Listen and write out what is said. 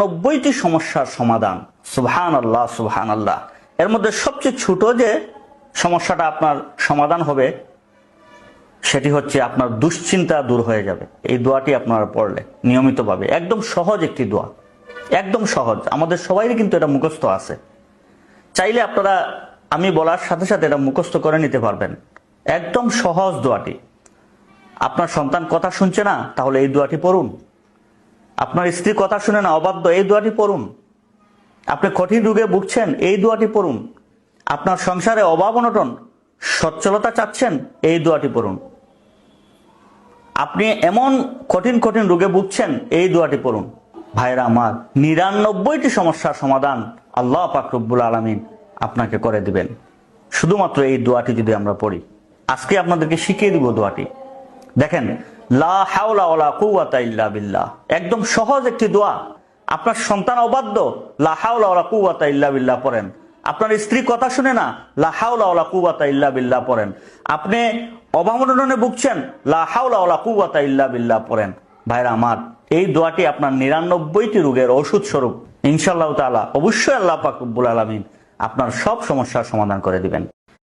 90টি সমস্যার সমাধান। সুবহানাল্লাহ সুবহানাল্লাহ। এর মধ্যে সবচেয়ে ছোট যে সমস্যাটা আপনার সমাধান হবে সেটি হচ্ছে আপনার দুশ্চিন্তা দূর হয়ে যাবে। এই দোয়াটি আপনারা পড়লে নিয়মিতভাবে, একদম সহজ একটি দোয়া, একদম সহজ, আমাদের সবাইরই কিন্তু এটা মুখস্থ আছে। চাইলে আপনারা আমি বলার সাথে সাথে এটা মুখস্থ করে নিতে পারবেন। একদম সহজ দোয়াটি। আপনার সন্তান কথা শুনছে না, তাহলে এই দোয়াটি পড়ুন। আপনার স্ত্রী কথা শুনে না, অবাধ্য, এই দোয়াটি পড়ুন। আপনি কঠিন রোগে ভুগছেন, এই দোয়াটি পড়ুন। আপনার সংসারে অভাব অনটন, সচ্ছলতা চাচ্ছেন, এই দোয়াটি পড়ুন। আপনি এমন কঠিন কঠিন রোগে ভুগছেন, এই দোয়াটি পড়ুন। ভাইরা আমার, 99টি সমস্যার সমাধান আল্লাহ পাক রব্বুল আলামিন আপনাকে করে দিবেন, শুধুমাত্র এই দোয়াটি যদি আমরা পড়ি। আজকে আপনাদেরকে শিখিয়ে দিব দোয়াটি। দেখেন, লা হাওলা ওয়ালা কুওয়াতা ইল্লা বিল্লাহ, একদম সহজ একটি দোয়া। আপনার সন্তান অবাধ্য, লা হাওলা ওয়ালা কুওয়াতা ইল্লা বিল্লাহ পড়েন। আপনার স্ত্রী কথা শুনে না, লা হাওলা ওয়ালা কুওয়াতা ইল্লা বিল্লাহ পড়েন। আপনি অভাব অনটনে ভুগছেন, লা হাওলা ওয়ালা কুওয়াতা ইল্লা বিল্লাহ পড়েন। ভাইরা আমার, এই দোয়াটি আপনার 99টি রোগের ওষুধ স্বরূপ। ইনশাআল্লাহ তাআলা অবশ্যই আল্লাহ পাক রব্বুল আলামিন আপনার সব সমস্যার সমাধান করে দিবেন।